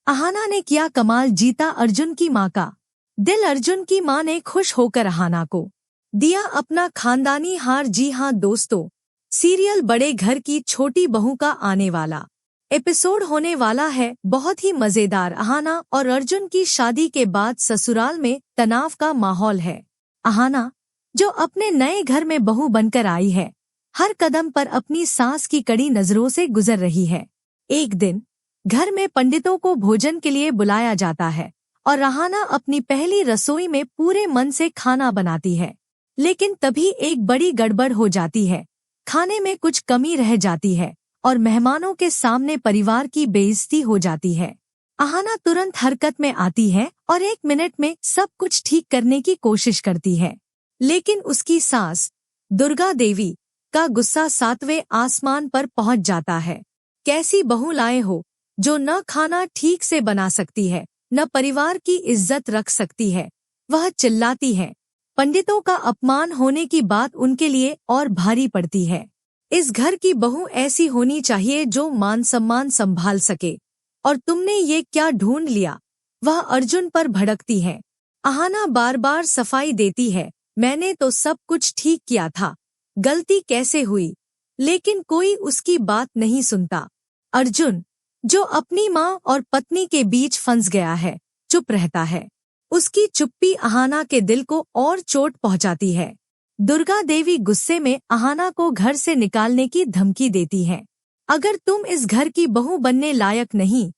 अहाना ने किया कमाल, जीता अर्जुन की माँ का दिल। अर्जुन की माँ ने खुश होकर अहाना को दिया अपना खानदानी हार। जी हाँ दोस्तों, सीरियल बड़े घर की छोटी बहू का आने वाला एपिसोड होने वाला है बहुत ही मजेदार। अहाना और अर्जुन की शादी के बाद ससुराल में तनाव का माहौल है। अहाना, जो अपने नए घर में बहू बनकर आई है, हर कदम पर अपनी सास की कड़ी नजरों से गुजर रही है। एक दिन घर में पंडितों को भोजन के लिए बुलाया जाता है और अहाना अपनी पहली रसोई में पूरे मन से खाना बनाती है। लेकिन तभी एक बड़ी गड़बड़ हो जाती है। खाने में कुछ कमी रह जाती है और मेहमानों के सामने परिवार की बेइज्जती हो जाती है। अहाना तुरंत हरकत में आती है और 1 मिनट में सब कुछ ठीक करने की कोशिश करती है। लेकिन उसकी सास दुर्गा देवी का गुस्सा 7वें आसमान पर पहुंच जाता है। कैसी बहू लाए हो जो न खाना ठीक से बना सकती है, न परिवार की इज्जत रख सकती है, वह चिल्लाती है। पंडितों का अपमान होने की बात उनके लिए और भारी पड़ती है। इस घर की बहू ऐसी होनी चाहिए जो मान सम्मान संभाल सके, और तुमने ये क्या ढूंढ लिया, वह अर्जुन पर भड़कती है। अहाना बार बार सफाई देती है, मैंने तो सब कुछ ठीक किया था, गलती कैसे हुई, लेकिन कोई उसकी बात नहीं सुनता। अर्जुन, जो अपनी माँ और पत्नी के बीच फंस गया है, चुप रहता है। उसकी चुप्पी अहाना के दिल को और चोट पहुंचाती है। दुर्गा देवी गुस्से में अहाना को घर से निकालने की धमकी देती है। अगर तुम इस घर की बहू बनने लायक नहीं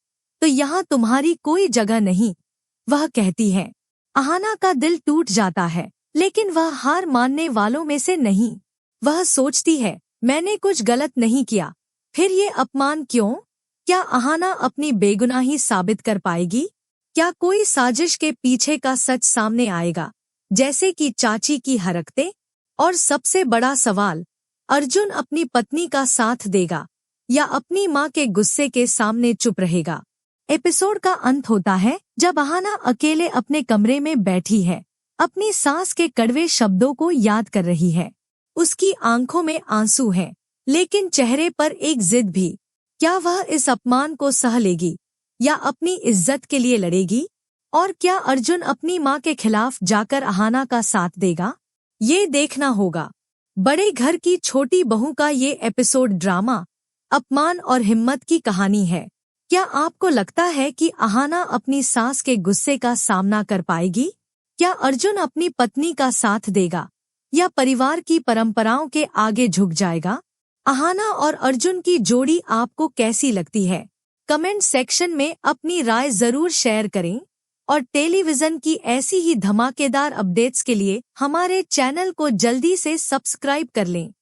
तो यहाँ तुम्हारी कोई जगह नहीं, वह कहती है। अहाना का दिल टूट जाता है, लेकिन वह हार मानने वालों में से नहीं। वह सोचती है, मैंने कुछ गलत नहीं किया, फिर ये अपमान क्यों? क्या अहाना अपनी बेगुनाही साबित कर पाएगी? क्या कोई साजिश के पीछे का सच सामने आएगा, जैसे कि चाची की हरकतें? और सबसे बड़ा सवाल, अर्जुन अपनी पत्नी का साथ देगा या अपनी माँ के गुस्से के सामने चुप रहेगा? एपिसोड का अंत होता है जब अहाना अकेले अपने कमरे में बैठी है, अपनी सास के कड़वे शब्दों को याद कर रही है। उसकी आंखों में आंसू हैं, लेकिन चेहरे पर एक जिद भी। क्या वह इस अपमान को सह लेगी या अपनी इज्जत के लिए लड़ेगी? और क्या अर्जुन अपनी माँ के खिलाफ जाकर अहाना का साथ देगा? ये देखना होगा। बड़े घर की छोटी बहू का ये एपिसोड ड्रामा, अपमान और हिम्मत की कहानी है। क्या आपको लगता है कि अहाना अपनी सास के गुस्से का सामना कर पाएगी? क्या अर्जुन अपनी पत्नी का साथ देगा या परिवार की परंपराओं के आगे झुक जाएगा? अहाना और अर्जुन की जोड़ी आपको कैसी लगती है? कमेंट सेक्शन में अपनी राय जरूर शेयर करें और टेलीविजन की ऐसी ही धमाकेदार अपडेट्स के लिए हमारे चैनल को जल्दी से सब्सक्राइब कर लें।